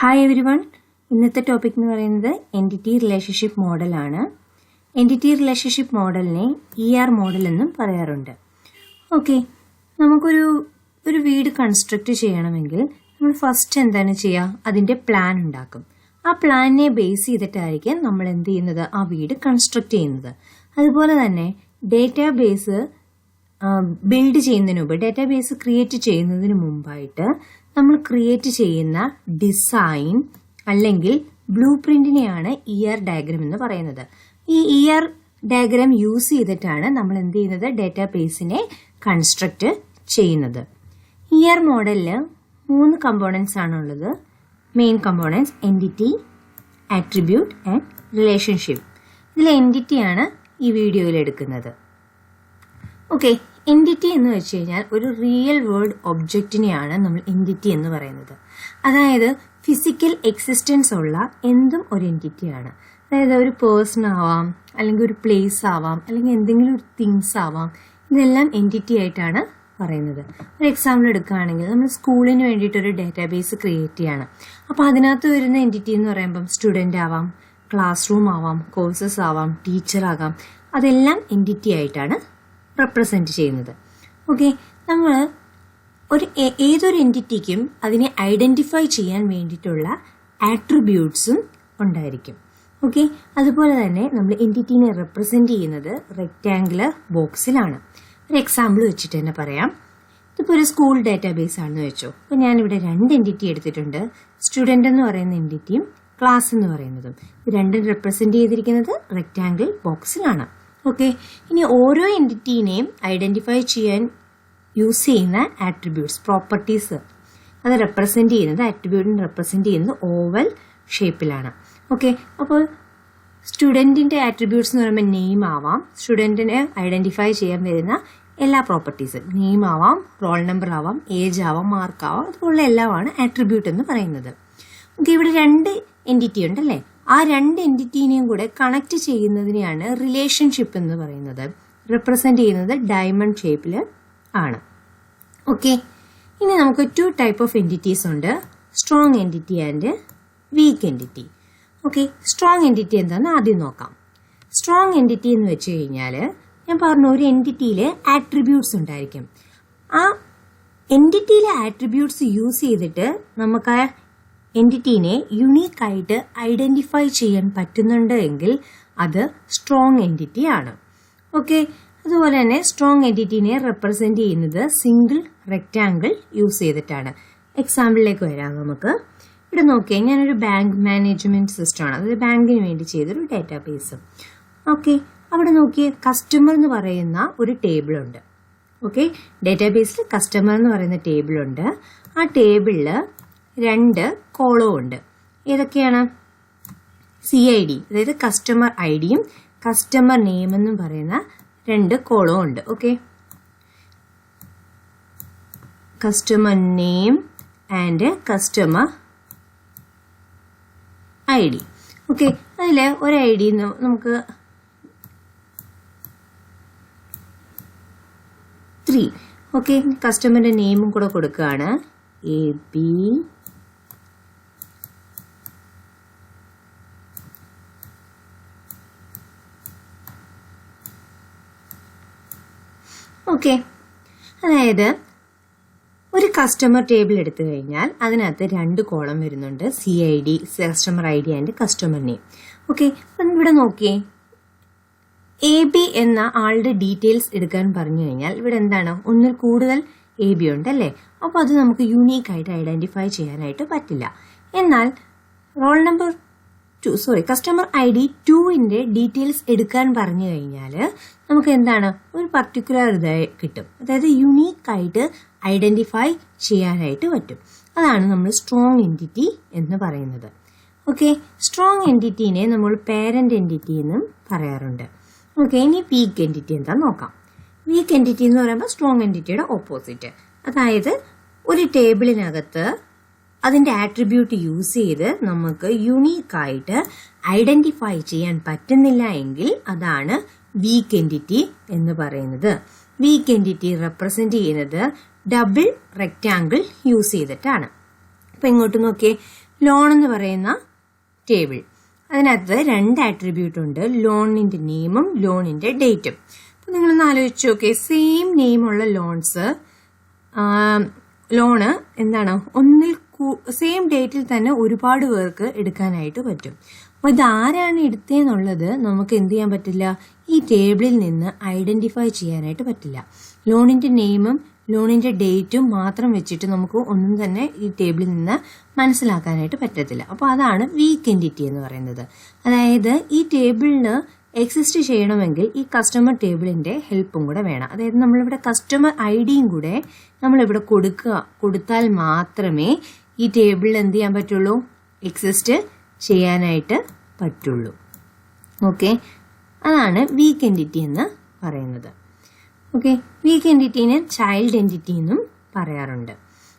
Hi every one. ഇന്നത്തെ topic എന്ന് പറയുന്നത് എൻറ്റിറ്റി റിലേഷൻഷിപ്പ് മോഡലാണ്. എൻറ്റിറ്റി റിലേഷൻഷിപ്പ് മോഡലിനെ മോഡൽ എന്നും പറയാറുണ്ട്. ഓക്കെ, നമുക്കൊരു വീട് കൺസ്ട്രക്ട് ചെയ്യണമെങ്കിൽ നമ്മൾ ഫസ്റ്റ് എന്താണ് ചെയ്യുക? അതിൻ്റെ പ്ലാൻ ഉണ്ടാക്കും. ആ പ്ലാനിനെ ബേസ് ചെയ്തിട്ടായിരിക്കും നമ്മൾ എന്ത് ചെയ്യുന്നത്? ആ വീട് കൺസ്ട്രക്ട് ചെയ്യുന്നത്. അതുപോലെ തന്നെ ഡേറ്റാബേസ് ബിൽഡ് ചെയ്യുന്നതിന് മുമ്പ്, ഡേറ്റാബേസ് ക്രിയേറ്റ് ചെയ്യുന്നതിന് മുമ്പായിട്ട് നമ്മൾ ക്രിയേറ്റ് ചെയ്യുന്ന ഡിസൈൻ അല്ലെങ്കിൽ ബ്ലൂ പ്രിന്റിനെയാണ് ഡയഗ്രം എന്ന് പറയുന്നത്. ഈ ഡയഗ്രം യൂസ് ചെയ്തിട്ടാണ് നമ്മൾ എന്ത് ചെയ്യുന്നത്? ഡേറ്റാബേസിനെ കൺസ്ട്രക്ട് ചെയ്യുന്നത്. മോഡലിൽ 3 കമ്പോണൻസ് ആണുള്ളത്. Main components entity, attribute and relationship. ഇതിൽ എൻറ്റിറ്റിയാണ് ഈ വീഡിയോയിൽ എടുക്കുന്നത്. ഓക്കെ, എൻറ്റിറ്റി എന്ന് വെച്ച് കഴിഞ്ഞാൽ ഒരു റിയൽ വേൾഡ് ഒബ്ജക്റ്റിനെയാണ് നമ്മൾ എൻറ്റിറ്റി എന്ന് പറയുന്നത്. അതായത് ഫിസിക്കൽ എക്സിസ്റ്റൻസ് ഉള്ള എന്തും ഒരു എൻറ്റിറ്റിയാണ്. അതായത് ഒരു പേഴ്സൺ ആവാം, അല്ലെങ്കിൽ ഒരു പ്ലേസ് ആവാം, അല്ലെങ്കിൽ എന്തെങ്കിലും ഒരു തിങ്സ് ആവാം. ഇതെല്ലാം എൻറ്റിറ്റി ആയിട്ടാണ് പറയുന്നത്. ഒരു എക്സാമ്പിൾ എടുക്കുകയാണെങ്കിൽ നമ്മൾ സ്കൂളിന് വേണ്ടിയിട്ടൊരു ഡേറ്റാബേസ് ക്രിയേറ്റ് ചെയ്യാണ്. അപ്പോൾ അതിനകത്ത് വരുന്ന എൻറ്റിറ്റി എന്ന് പറയുമ്പം സ്റ്റുഡൻ്റ് ആവാം, ക്ലാസ് റൂം ആവാം, കോഴ്സസ് ആവാം, ടീച്ചർ ആകാം. അതെല്ലാം എൻറ്റിറ്റി ആയിട്ടാണ് റെപ്രസെന്റ് ചെയ്യുന്നത്. ഓക്കെ, നമ്മൾ ഏതൊരു എൻറ്റിറ്റിക്കും അതിനെ ഐഡന്റിഫൈ ചെയ്യാൻ വേണ്ടിയിട്ടുള്ള ആട്രിബ്യൂട്ട്സും ഉണ്ടായിരിക്കും. ഓക്കെ, അതുപോലെ തന്നെ നമ്മൾ എൻറ്റിറ്റിനെ റെപ്രസെന്റ് ചെയ്യുന്നത് റെക്ടാങ്കുലർ ബോക്സിലാണ്. ഒരു എക്സാമ്പിൾ വെച്ചിട്ട് തന്നെ പറയാം. ഇതിപ്പോൾ ഒരു സ്കൂൾ ഡേറ്റാബേസ് ആണെന്ന് വെച്ചോ. അപ്പോൾ ഞാനിവിടെ 2 എൻറ്റിറ്റി എടുത്തിട്ടുണ്ട്. സ്റ്റുഡൻ്റ് എന്ന് പറയുന്ന എൻറ്റിറ്റിയും ക്ലാസ് എന്ന് പറയുന്നതും. ഇത് രണ്ടും റെപ്രസെന്റ് ചെയ്തിരിക്കുന്നത് റെക്ടാങ്കിൾ ബോക്സിലാണ്. ഓക്കെ, ഇനി ഓരോ എൻറ്റിറ്റീനെയും ഐഡന്റിഫൈ ചെയ്യാൻ യൂസ് ചെയ്യുന്ന ആട്രിബ്യൂട്ട്സ്, പ്രോപ്പർട്ടീസ്, അത് റെപ്രസെന്റ് ചെയ്യുന്നത്, ആട്രിബ്യൂട്ടിനെ റെപ്രസെന്റ് ചെയ്യുന്നത് ഓവൽ ഷേപ്പിലാണ്. ഓക്കെ, അപ്പോൾ സ്റ്റുഡൻറ്റിന്റെ ആട്രിബ്യൂട്ട്സ് എന്ന് പറയുമ്പോൾ നെയിം ആവാം, സ്റ്റുഡൻറ്റിനെ ഐഡന്റിഫൈ ചെയ്യാൻ വരുന്ന എല്ലാ പ്രോപ്പർട്ടീസും, നെയിം ആവാം, റോൾ നമ്പർ ആവാം, ഏജ് ആവാം, മാർക്ക് ആവാം, അതുപോലുള്ള എല്ലാമാണ് ആട്രിബ്യൂട്ട് എന്ന് പറയുന്നത്. ഓക്കെ, ഇവിടെ 2 എൻറ്റിറ്റി ഉണ്ടല്ലേ? ആ 2 എൻറ്റിറ്റീനെയും കൂടെ കണക്ട് ചെയ്യുന്നതിനെയാണ് റിലേഷൻഷിപ്പ് എന്ന് പറയുന്നത്. റെപ്രസെന്റ് ചെയ്യുന്നത് ഡയമണ്ട് ഷേപ്പിൽ ആണ്. ഓക്കെ, ഇനി നമുക്ക് 2 ടൈപ്പ് ഓഫ് എൻറ്റിറ്റീസ് ഉണ്ട്. Strong entity and week entity. Okay, strong entity എന്താണെന്ന് ആദ്യം നോക്കാം. സ്ട്രോങ് എൻറ്റിറ്റി എന്ന് വെച്ച് കഴിഞ്ഞാൽ ഞാൻ പറഞ്ഞു, ഒരു എൻറ്റിറ്റിയിൽ ആട്രിബ്യൂട്ട്സ് ഉണ്ടായിരിക്കും. ആ എൻറ്റിറ്റിയിലെ ആട്രിബ്യൂട്ട്സ് യൂസ് ചെയ്തിട്ട് നമുക്ക് ആ എൻറ്റിറ്റീനെ യുണീക്ക് ആയിട്ട് ഐഡന്റിഫൈ ചെയ്യാൻ പറ്റുന്നുണ്ട് എങ്കിൽ അത് സ്ട്രോങ് എൻറ്റിറ്റി ആണ്. ഓക്കെ, അതുപോലെ തന്നെ സ്ട്രോങ് എൻറ്റിറ്റീനെ റെപ്രസെന്റ് ചെയ്യുന്നത് സിംഗിൾ റെക്ടാങ്കിൾ യൂസ് ചെയ്തിട്ടാണ്. എക്സാമ്പിളിലേക്ക് വരാം നമുക്ക്. ഇവിടെ നോക്കിയാൽ ഞാനൊരു ബാങ്ക് മാനേജ്മെന്റ് സിസ്റ്റമാണ്, അതായത് ബാങ്കിന് വേണ്ടി ചെയ്തൊരു ഡേറ്റാബേസ്. ഓക്കെ, അവിടെ നോക്കിയേ, കസ്റ്റമർ എന്ന് പറയുന്ന ഒരു ടേബിൾ ഉണ്ട്. ഓക്കെ, ഡേറ്റാബേസിൽ കസ്റ്റമർ എന്ന് പറയുന്ന ടേബിൾ ഉണ്ട്. ആ ടേബിളിൽ 2 കോളം ഉണ്ട്. ഏതൊക്കെയാണ്? CID, അതായത് കസ്റ്റമർ ഐഡിയും കസ്റ്റമർ നെയിം എന്നും പറയുന്ന 2 കോളം ഉണ്ട്. Okay, customer name and customer ID. Okay, അതിൽ ഒരു ID നമുക്ക് 3. ഓക്കെ, കസ്റ്റമറിന്റെ നെയിമും കൂടെ കൊടുക്കുകയാണ്. AB ഓക്കെ, അതായത് ഒരു കസ്റ്റമർ ടേബിൾ എടുത്തു കഴിഞ്ഞാൽ അതിനകത്ത് 2 കോളം വരുന്നുണ്ട്. CID, customer ID and customer name. Okay, അപ്പം ഇവിടെ നോക്കിയേ, AB എന്ന ആളുടെ ഡീറ്റെയിൽസ് എടുക്കാൻ പറഞ്ഞു കഴിഞ്ഞാൽ ഇവിടെ എന്താണ്? ഒന്നിൽ കൂടുതൽ AB ഉണ്ടല്ലേ? അപ്പോൾ അത് നമുക്ക് യൂണീക്ക് ആയിട്ട് ഐഡന്റിഫൈ ചെയ്യാനായിട്ട് പറ്റില്ല. എന്നാൽ റോൾ നമ്പർ കസ്റ്റമർ ID 2ന്റെ ഡീറ്റെയിൽസ് എടുക്കാൻ പറഞ്ഞു കഴിഞ്ഞാൽ നമുക്ക് എന്താണ്? ഒരു പർട്ടിക്കുലർ ഇതായി കിട്ടും. അതായത് യുണീക്ക് ആയിട്ട് ഐഡന്റിഫൈ ചെയ്യാനായിട്ട് പറ്റും. അതാണ് നമ്മൾ സ്ട്രോങ് എൻറ്റിറ്റി എന്ന് പറയുന്നത്. ഓക്കെ, സ്ട്രോങ് എൻറ്റിറ്റീനെ നമ്മൾ പേരന്റ് എൻറ്റിറ്റി എന്നും പറയാറുണ്ട്. ഓക്കെ, ഇനി വീക്ക് എൻറ്റിറ്റി എന്താന്ന് നോക്കാം. വീക്ക് എൻറ്റിറ്റി എന്ന് പറയുമ്പോൾ സ്ട്രോങ് എൻറ്റിറ്റിയുടെ ഓപ്പോസിറ്റ്. അതായത് ഒരു ടേബിളിനകത്ത് അതിന്റെ ആട്രിബ്യൂട്ട് യൂസ് ചെയ്ത് നമുക്ക് യുണീക്ക് ആയിട്ട് ഐഡന്റിഫൈ ചെയ്യാൻ പറ്റുന്നില്ല എങ്കിൽ അതാണ് വീക്ക് എൻറ്റിറ്റി എന്ന് പറയുന്നത്. വീക്ക് എൻറ്റിറ്റി റെപ്രസെന്റ് ചെയ്യുന്നത് ഡബിൾ റെക്ടാങ്കിൾ യൂസ് ചെയ്തിട്ടാണ്. അപ്പൊ ഇങ്ങോട്ട് നോക്കിയേ, ലോൺ എന്ന് പറയുന്ന ടേബിൾ. അതിനകത്ത് 2 ആട്രിബ്യൂട്ട് ഉണ്ട്, ലോണിന്റെ നെയിമും ലോണിന്റെ ഡേറ്റും. അപ്പൊ നിങ്ങളൊന്ന് ആലോചിച്ച് നോക്കേ, സെയിം നെയിമുള്ള ലോണ് എന്താണ്, ഒന്നിൽ സെയിം ഡേറ്റിൽ തന്നെ ഒരുപാട് പേർക്ക് എടുക്കാനായിട്ട് പറ്റും. അപ്പോൾ ഇതാരാണ് എടുത്തതെന്നുള്ളത് നമുക്ക് എന്ത് ചെയ്യാൻ പറ്റില്ല, ഈ ടേബിളിൽ നിന്ന് ഐഡന്റിഫൈ ചെയ്യാനായിട്ട് പറ്റില്ല. ലോണിന്റെ നെയിമും ലോണിന്റെ ഡേറ്റും മാത്രം വെച്ചിട്ട് നമുക്ക് ഒന്നും തന്നെ ഈ ടേബിളിൽ നിന്ന് മനസ്സിലാക്കാനായിട്ട് പറ്റത്തില്ല. അപ്പോൾ അതാണ് വീക്ക് എൻറ്റിറ്റി എന്ന് പറയുന്നത്. അതായത് ഈ ടേബിളിന് എക്സിസ്റ്റ് ചെയ്യണമെങ്കിൽ ഈ കസ്റ്റമർ ടേബിളിന്റെ ഹെൽപ്പും കൂടെ വേണം. അതായത് നമ്മളിവിടെ കസ്റ്റമർ ഐഡിയും കൂടെ നമ്മളിവിടെ കൊടുത്താൽ മാത്രമേ ഈ ടേബിളിൽ എന്ത് ചെയ്യാൻ പറ്റുള്ളൂ, എക്സിസ്റ്റ് ചെയ്യാനായിട്ട് പറ്റുള്ളൂ. ഓക്കെ, അതാണ് വീക്ക് എൻറ്റിറ്റി എന്ന് പറയുന്നത്. ഓക്കെ, വീക്ക് എൻറ്റിറ്റീനെ ചൈൽഡ് എൻറ്റിറ്റി എന്നും പറയാറുണ്ട്.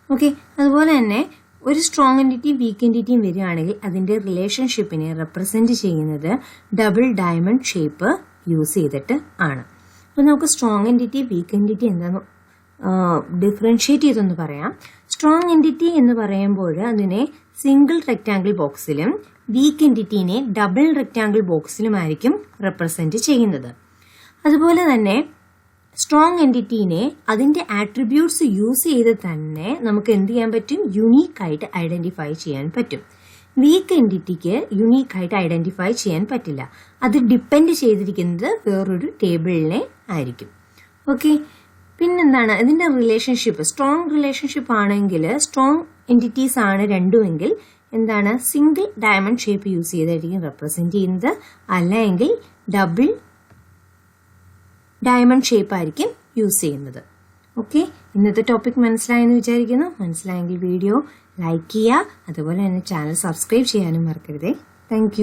ഓക്കെ, അതുപോലെ തന്നെ ഒരു സ്ട്രോങ് എൻറ്റിറ്റി വീക്ക് എൻറ്റിറ്റിയും വരികയാണെങ്കിൽ അതിന്റെ റിലേഷൻഷിപ്പിനെ റെപ്രസെന്റ് ചെയ്യുന്നത് ഡബിൾ ഡയമണ്ട് ഷേപ്പ് യൂസ് ചെയ്തിട്ട് ആണ്. അപ്പോൾ നമുക്ക് സ്ട്രോങ് എൻറ്റിറ്റി വീക്ക് എൻറ്റിറ്റി എന്താണെന്ന് ഡിഫറൻഷിയേറ്റ് ചെയ്തൊന്ന് പറയാം. സ്ട്രോങ് എൻറ്റിറ്റി എന്ന് പറയുമ്പോൾ അതിനെ സിംഗിൾ റെക്റ്റാങ്കിൾ ബോക്സിലും വീക്ക് എൻറ്റിറ്റീനെ ഡബിൾ റെക്റ്റാങ്കിൾ ബോക്സിലുമായിരിക്കും റെപ്രസെന്റ് ചെയ്യുന്നത്. അതുപോലെ തന്നെ സ്ട്രോങ് എൻറ്റിറ്റീനെ അതിന്റെ ആട്രിബ്യൂട്ട്സ് യൂസ് ചെയ്ത് തന്നെ നമുക്ക് എന്ത് ചെയ്യാൻ പറ്റും, യുണീക്കായിട്ട് ഐഡന്റിഫൈ ചെയ്യാൻ പറ്റും. വീക്ക് എൻറ്റിറ്റിക്ക് യുണീക്കായിട്ട് ഐഡന്റിഫൈ ചെയ്യാൻ പറ്റില്ല. അത് ഡിപ്പെൻഡ് ചെയ്തിരിക്കുന്നത് വേറൊരു ടേബിളിനെ ആയിരിക്കും. ഓക്കെ, പിന്നെന്താണ് ഇതിന്റെ റിലേഷൻഷിപ്പ്? സ്ട്രോങ് റിലേഷൻഷിപ്പ് ആണെങ്കിൽ, സ്ട്രോങ് എൻറ്റിറ്റീസ് ആണ് രണ്ടുമെങ്കിൽ എന്താണ്, സിംഗിൾ ഡയമണ്ട് ഷേപ്പ് യൂസ് ചെയ്തായിരിക്കും റെപ്രസെന്റ് ചെയ്യുന്നത്, അല്ലെങ്കിൽ ഡബിൾ ഡയമണ്ട് ഷേപ്പ് ആയിരിക്കും യൂസ് ചെയ്യുന്നത്. ഓക്കെ, ഇന്നത്തെ ടോപ്പിക് മനസ്സിലായെന്ന് വിചാരിക്കുന്നു. മനസ്സിലായെങ്കിൽ വീഡിയോ ലൈക്ക് ചെയ്യുക, അതുപോലെ തന്നെ ചാനൽ സബ്സ്ക്രൈബ് ചെയ്യാനും മറക്കരുതേ. താങ്ക്